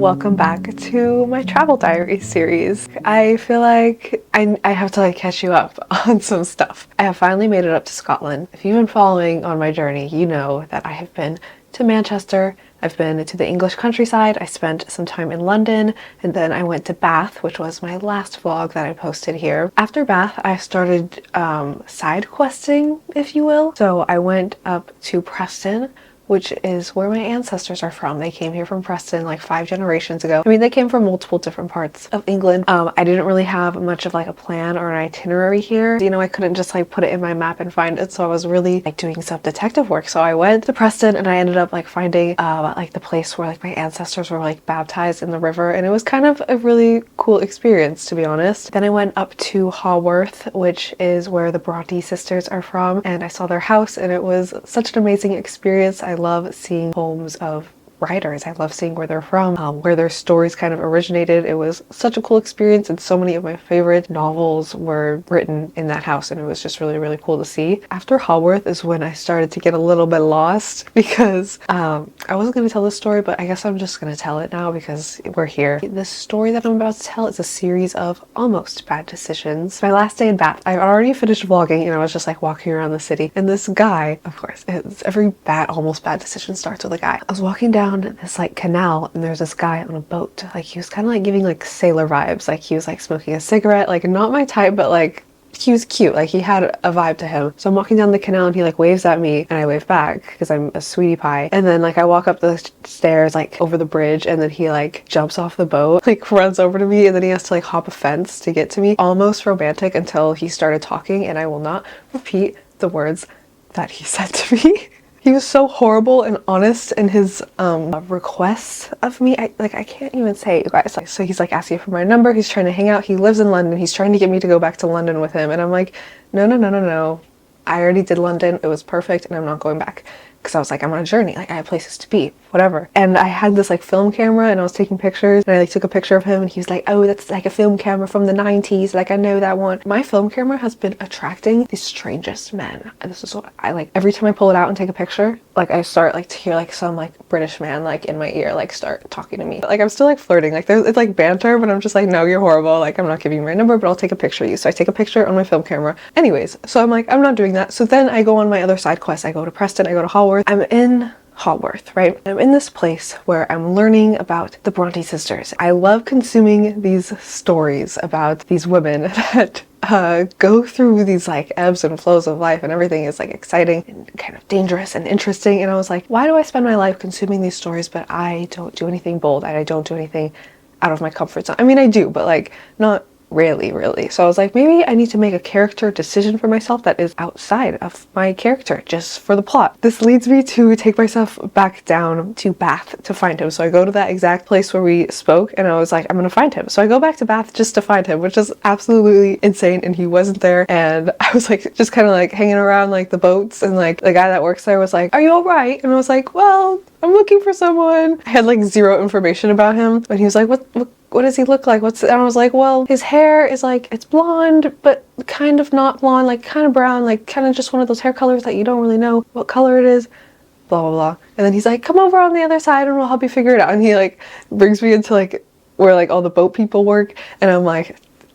welcome back to my travel diary series. I feel like I have to catch you up on some stuff. I have finally made it up to Scotland. If you've been following on my journey, you know that I have been to Manchester, I've been to the English countryside, I spent some time in London, and then I went to Bath, which was my last vlog that I posted here. After Bath, I started side questing, if you will. So I went up to Preston, which is where my ancestors are from. They came here from Preston like 5 generations ago. I mean, they came from multiple different parts of England. I didn't really have much of a plan or an itinerary here. You know, I couldn't just put it in my map and find it. So I was really doing some detective work. So I went to Preston and I ended up finding the place where my ancestors were baptized in the river. And it was kind of a really cool experience, to be honest. Then I went up to Haworth, which is where the Bronte sisters are from. And I saw their house and it was such an amazing experience. I love seeing homes of writers. I love seeing where they're from, where their stories kind of originated. It was such a cool experience, and so many of my favorite novels were written in that house, and it was just really, really cool to see. After Haworth is when I started to get a little bit lost because I wasn't going to tell this story, but I guess I'm just going to tell it now because we're here. The story that I'm about to tell is a series of almost bad decisions. My last day in Bath, I already finished vlogging and I was just walking around the city, and this guy, of course, every almost bad decision starts with a guy. I was walking down this canal and there's this guy on a boat. He was kind of giving sailor vibes. He was smoking a cigarette, not my type, but he was cute. He had a vibe to him. So I'm walking down the canal and he waves at me and I wave back because I'm a sweetie pie. And then I walk up the stairs over the bridge, and then he jumps off the boat, runs over to me, and then he has to hop a fence to get to me. Almost romantic until he started talking, and I will not repeat the words that he said to me. He was so horrible and honest in his requests of me. I can't even say it, you guys. So he's asking for my number. He's trying to hang out. He lives in London. He's trying to get me to go back to London with him. And I'm like, no. I already did London. It was perfect, and I'm not going back. Because I was I'm on a journey. I have places to be, whatever. And I had this film camera and I was taking pictures, and I took a picture of him and he was like, oh, that's a film camera from the 90s. I know that one. My film camera has been attracting the strangest men. And this is what I every time I pull it out and take a picture, I start to hear some British man in my ear start talking to me. I'm still flirting. It's banter, but I'm just no, you're horrible. I'm not giving you my number, but I'll take a picture of you. So I take a picture on my film camera. Anyways, so I'm I'm not doing that. So then I go on my other side quest. I go to Preston, I go to Haworth. I'm in Haworth, right? I'm in this place where I'm learning about the Bronte sisters. I love consuming these stories about these women that go through these ebbs and flows of life, and everything is exciting and kind of dangerous and interesting. And I was why do I spend my life consuming these stories, but I don't do anything bold, and I don't do anything out of my comfort zone? I mean, I do, but not really. So I was maybe I need to make a character decision for myself that is outside of my character, just for the plot. This leads me to take myself back down to Bath to find him. So I go to that exact place where we spoke, and I was I'm gonna find him. So I go back to Bath just to find him, which is absolutely insane, and he wasn't there. And I was just kind of hanging around the boats, and the guy that works there was are you all right? And I was well, I'm looking for someone. I had zero information about him, and he was what does he look like? And I was well, his hair is it's blonde, but kind of not blonde, kind of brown, kind of just one of those hair colors that you don't really know what color it is, blah, blah, blah. And then he's come over on the other side and we'll help you figure it out. And he brings me into where all the boat people work. And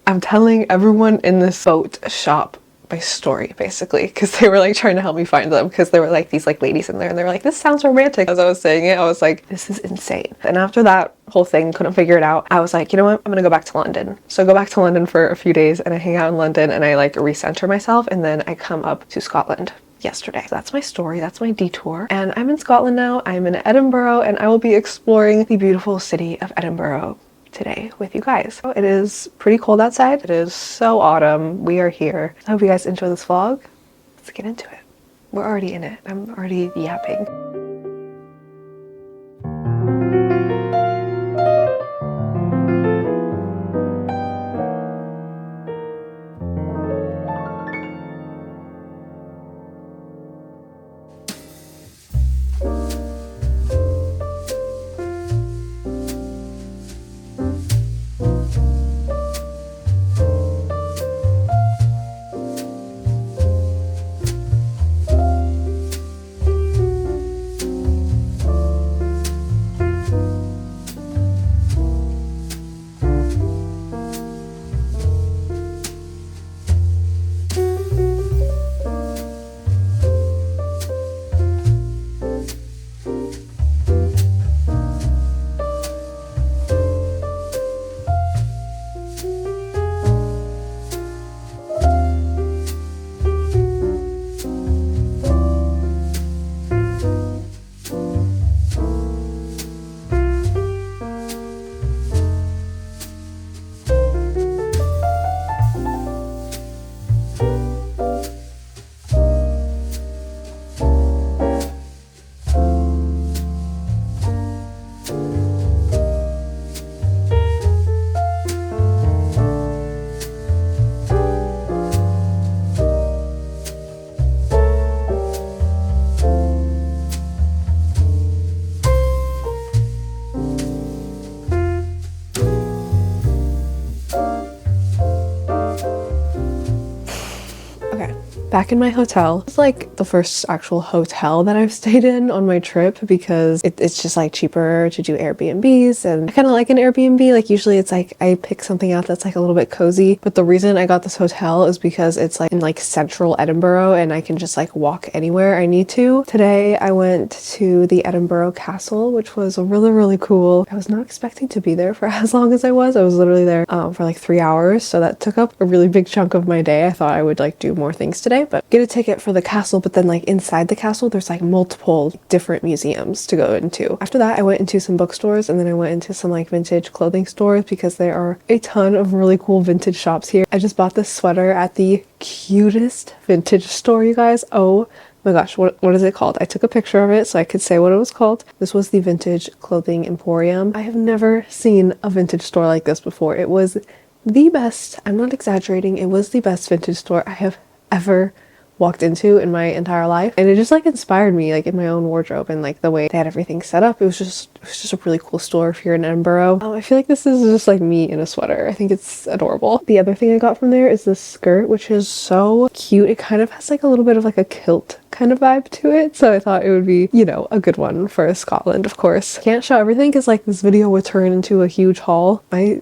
I'm telling everyone in this boat shop my story, basically, because they were trying to help me find them, because there were these ladies in there, and they were this sounds romantic. As I was saying it, I was this is insane. And after that whole thing, couldn't figure it out, I was you know what, I'm gonna go back to London. So I go back to London for a few days, and I hang out in London, and I recenter myself, and then I come up to Scotland yesterday. So that's my story, that's my detour, and I'm in Scotland now. I'm in Edinburgh, and I will be exploring the beautiful city of Edinburgh today with you guys. It is pretty cold outside. It is so autumn. We are here. I hope you guys enjoy this vlog. Let's get into it. We're already in it. I'm already yapping. Back in my hotel. It's like the first actual hotel that I've stayed in on my trip because it's just like cheaper to do Airbnbs, and I kind of like an Airbnb. Like usually it's like I pick something out that's like a little bit cozy, but the reason I got this hotel is because it's like in like central Edinburgh and I can just like walk anywhere I need to. Today I went to the Edinburgh Castle, which was really cool. I was not expecting to be there for as long as I was. I was literally there for like 3 hours, so that took up a really big chunk of my day. I thought I would like do more things today, but get a ticket for the castle, but then like inside the castle there's like multiple different museums to go into. After that I went into some bookstores, and then I went into some like vintage clothing stores because there are a ton of really cool vintage shops here. I just bought this sweater at the cutest vintage store, you guys. Oh my gosh, what is it called? I took a picture of it so I could say what it was called. This was the Vintage Clothing Emporium. I have never seen a vintage store like this before. It was the best, I'm not exaggerating, it was the best vintage store I have ever walked into in my entire life, and it just like inspired me like in my own wardrobe and like the way they had everything set up. It was just a really cool store if you're in Edinburgh. I feel like this is just like me in a sweater. I think it's adorable. The other thing I got from there is this skirt, which is so cute. It kind of has like a little bit of like a kilt kind of vibe to it, so I thought it would be, you know, a good one for Scotland. Of course, can't show everything because like this video would turn into a huge haul. My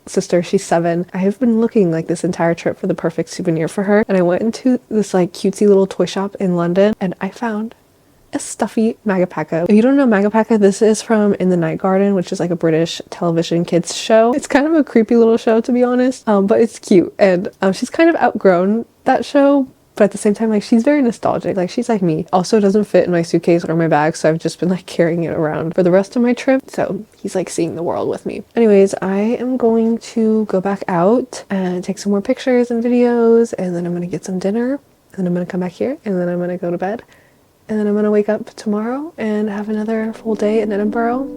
sister, she's 7. I have been looking like this entire trip for the perfect souvenir for her, and I went into this like cutesy little toy shop in London and I found a stuffy Magapaka. If you don't know Magapaka, this is from In the Night Garden, which is like a British television kids show. It's kind of a creepy little show, to be honest, but it's cute, and she's kind of outgrown that show, but at the same time, like, she's very nostalgic. Like, she's like me. Also doesn't fit in my suitcase or my bag, so I've just been like carrying it around for the rest of my trip. So he's like seeing the world with me. Anyways, I am going to go back out and take some more pictures and videos, and then I'm gonna get some dinner, and then I'm gonna come back here, and then I'm gonna go to bed, and then I'm gonna wake up tomorrow and have another full day in Edinburgh.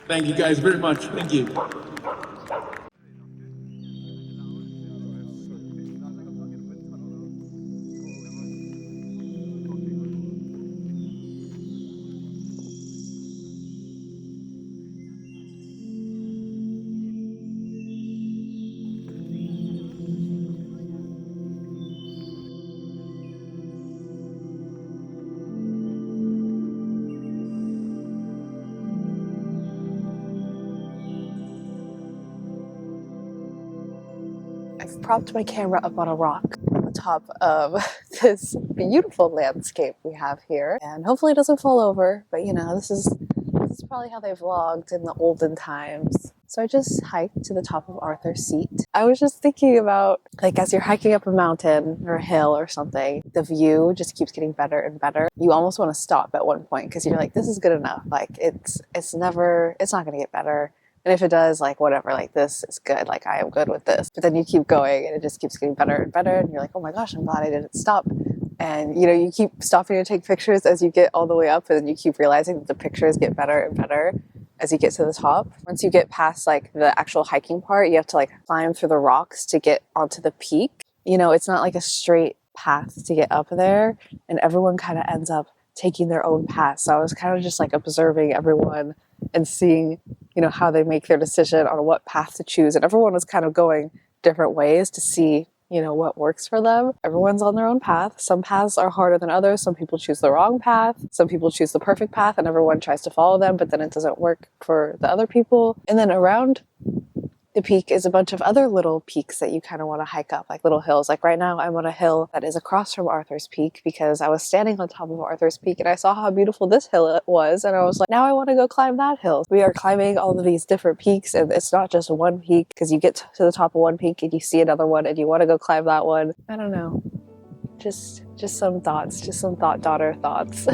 Thank you guys very much. Thank you. I've propped my camera up on a rock on the top of this beautiful landscape we have here, and hopefully it doesn't fall over, but you know, this is probably how they vlogged in the olden times. So I just hiked to the top of Arthur's Seat. I was just thinking about, like, as you're hiking up a mountain or a hill or something, the view just keeps getting better and better. You almost want to stop at one point because you're like, this is good enough. Like, it's not gonna get better. And if it does, like, whatever, like, this is good. Like, I am good with this. But then you keep going and it just keeps getting better and better. And you're like, oh my gosh, I'm glad I didn't stop. And, you know, you keep stopping to take pictures as you get all the way up. And then you keep realizing that the pictures get better and better as you get to the top. Once you get past, like, the actual hiking part, you have to, like, climb through the rocks to get onto the peak. You know, it's not like a straight path to get up there. And everyone kind of ends up taking their own path. So I was kind of just, like, observing everyone and seeing you know, how they make their decision on what path to choose. And everyone was kind of going different ways to see, you know, what works for them. Everyone's on their own path. Some paths are harder than others. Some people choose the wrong path. Some people choose the perfect path and everyone tries to follow them, but then it doesn't work for the other people. And then around the peak is a bunch of other little peaks that you kind of want to hike up, like little hills. Like right now I'm on a hill that is across from Arthur's Peak because I was standing on top of Arthur's Peak and I saw how beautiful this hill was, and I was like, now I want to go climb that hill. We are climbing all of these different peaks, and it's not just one peak, because you get to the top of one peak and you see another one and you want to go climb that one. I don't know. Just some thoughts, just some thought daughter thoughts.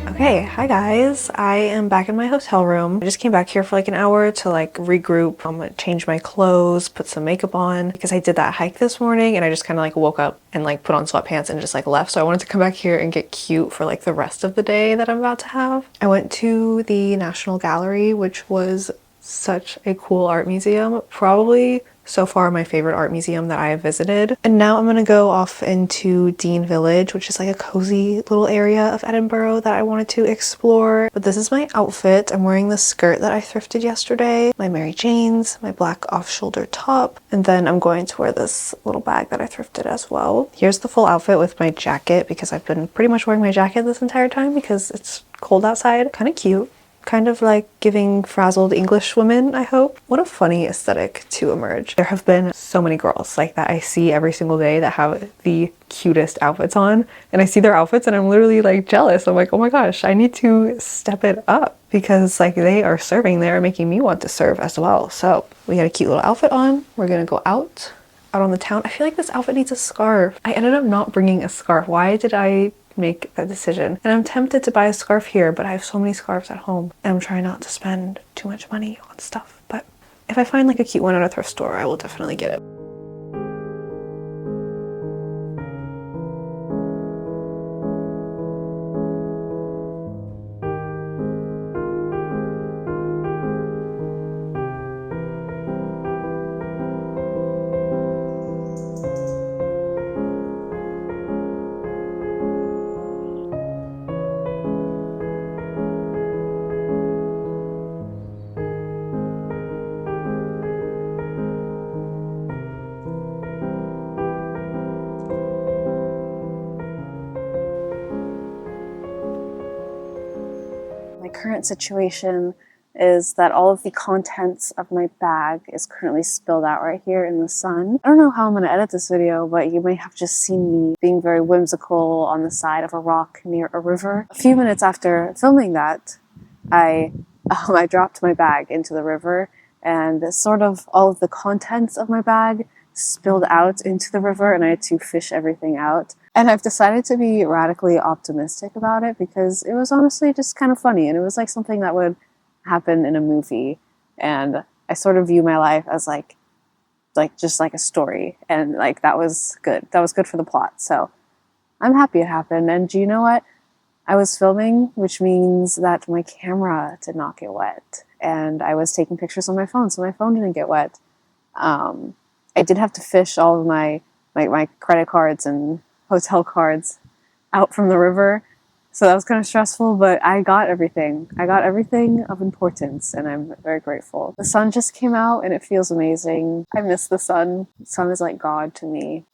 Okay, hi guys. I am back in my hotel room. I just came back here for like an hour to like regroup. I'm gonna change my clothes, put some makeup on, because I did that hike this morning and I just kind of like woke up and like put on sweatpants and just like left. So I wanted to come back here and get cute for like the rest of the day that I'm about to have. I went to the National Gallery, which was such a cool art museum. Probably so far my favorite art museum that I have visited. And now I'm gonna go off into Dean Village, which is like a cozy little area of Edinburgh that I wanted to explore. But this is my outfit. I'm wearing the skirt that I thrifted yesterday, my Mary Janes, my black off-shoulder top, and then I'm going to wear this little bag that I thrifted as well. Here's the full outfit with my jacket, because I've been pretty much wearing my jacket this entire time because it's cold outside. Kind of cute. Kind of like giving frazzled English women, I hope. What a funny aesthetic to emerge. There have been so many girls like that I see every single day that have the cutest outfits on, and I see their outfits and I'm literally like jealous. I'm like, oh my gosh, I need to step it up, because like they are serving there, making me want to serve as well. So we got a cute little outfit on. We're gonna go out on the town. I feel like this outfit needs a scarf. I ended up not bringing a scarf. Why did I make that decision? And I'm tempted to buy a scarf here, but I have so many scarves at home and I'm trying not to spend too much money on stuff. But if I find like a cute one at a thrift store, I will definitely get it. My current situation is that all of the contents of my bag is currently spilled out right here in the sun. I don't know how I'm going to edit this video, but you may have just seen me being very whimsical on the side of a rock near a river. A few minutes after filming that, I dropped my bag into the river, and sort of all of the contents of my bag spilled out into the river, and I had to fish everything out. And I've decided to be radically optimistic about it because it was honestly just kind of funny, and it was like something that would happen in a movie. And I sort of view my life as like just like a story, and like that was good. That was good for the plot. So I'm happy it happened. And do you know what? I was filming, which means that my camera did not get wet, and I was taking pictures on my phone, so my phone didn't get wet. I did have to fish all of my credit cards and hotel cards out from the river, so that was kind of stressful, but I got everything. I got everything of importance, and I'm very grateful. The sun just came out, and it feels amazing. I miss the sun. The sun is like God to me.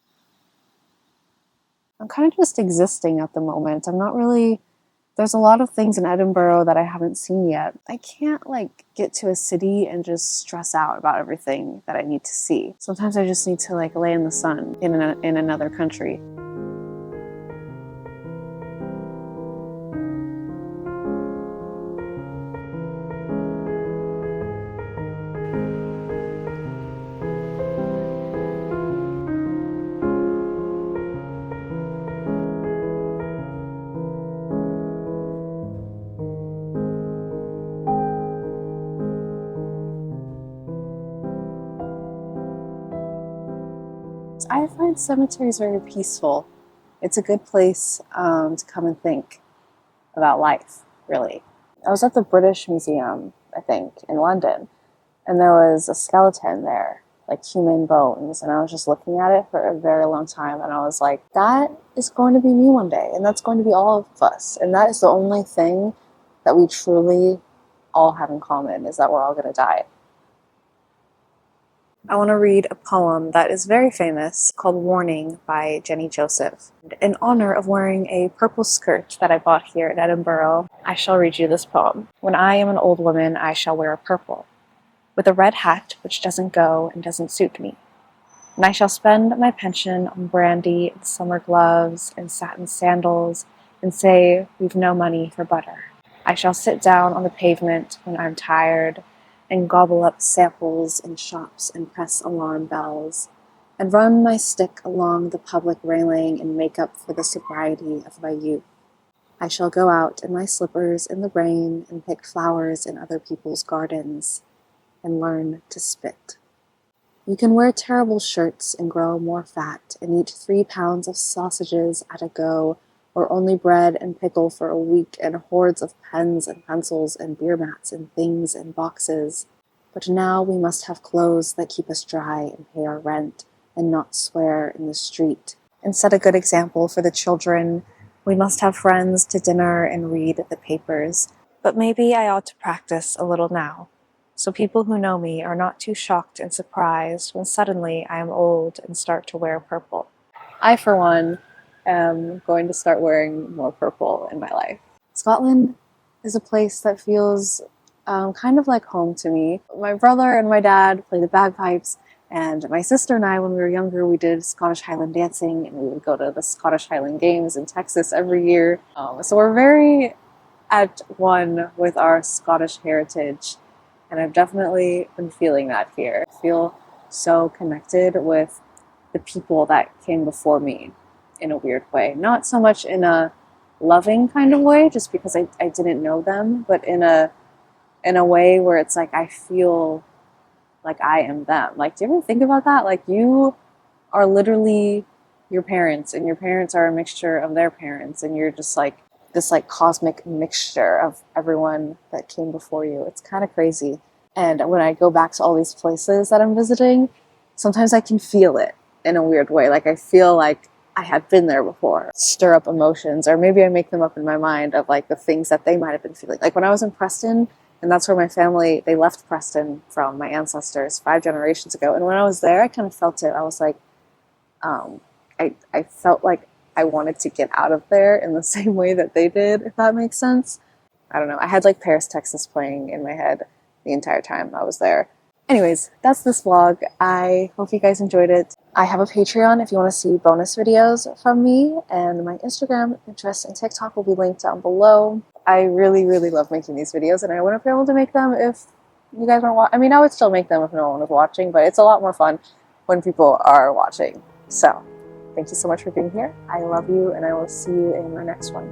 I'm kind of just existing at the moment. I'm not really... There's a lot of things in Edinburgh that I haven't seen yet. I can't like get to a city and just stress out about everything that I need to see. Sometimes I just need to like lay in the sun in another country. I find cemeteries very peaceful. It's a good place to come and think about life, really. I was at the British Museum, I think, in London, and there was a skeleton there, like human bones, and I was just looking at it for a very long time, and I was like, that is going to be me one day, and that's going to be all of us, and that is the only thing that we truly all have in common, is that we're all going to die. I want to read a poem that is very famous called Warning by Jenny Joseph. In honor of wearing a purple skirt that I bought here in Edinburgh, I shall read you this poem. When I am an old woman, I shall wear purple, with a red hat which doesn't go and doesn't suit me. And I shall spend my pension on brandy and summer gloves and satin sandals and say we've no money for butter. I shall sit down on the pavement when I'm tired and gobble up samples in shops and press alarm bells, and run my stick along the public railing and make up for the sobriety of my youth. I shall go out in my slippers in the rain and pick flowers in other people's gardens, and learn to spit. You can wear terrible shirts and grow more fat and eat 3 pounds of sausages at a go, or only bread and pickle for a week and hordes of pens and pencils and beer mats and things and boxes. But now we must have clothes that keep us dry and pay our rent and not swear in the street. And set a good example for the children. We must have friends to dinner and read the papers. But maybe I ought to practice a little now, so people who know me are not too shocked and surprised when suddenly I am old and start to wear purple. I, for one, am going to start wearing more purple in my life. Scotland is a place that feels kind of like home to me. My brother and my dad play the bagpipes, and my sister and I, when we were younger, we did Scottish Highland dancing, and we would go to the Scottish Highland Games in Texas every year. So we're very at one with our Scottish heritage, and I've definitely been feeling that here. I feel so connected with the people that came before me in a weird way. Not so much in a loving kind of way, just because I didn't know them, but in a way where it's like I feel like I am them. Like, do you ever think about that? Like, you are literally your parents, and your parents are a mixture of their parents, and you're just like this like cosmic mixture of everyone that came before you. It's kind of crazy. And when I go back to all these places that I'm visiting, sometimes I can feel it in a weird way. Like, I feel like I had been there before. Stir up emotions, or maybe I make them up in my mind of like the things that they might have been feeling. Like when I was in Preston, and that's where my family, they left Preston from, my ancestors 5 generations ago. And when I was there, I kind of felt it. I was like, I felt like I wanted to get out of there in the same way that they did, if that makes sense. I don't know. I had like Paris, Texas playing in my head the entire time I was there. Anyways, that's this vlog. I hope you guys enjoyed it. I have a Patreon if you want to see bonus videos from me, and my Instagram, Pinterest, and TikTok will be linked down below. I really, really love making these videos, and I wouldn't be able to make them if you guys weren't watching. I mean, I would still make them if no one was watching, but it's a lot more fun when people are watching. So, thank you so much for being here. I love you, and I will see you in my next one.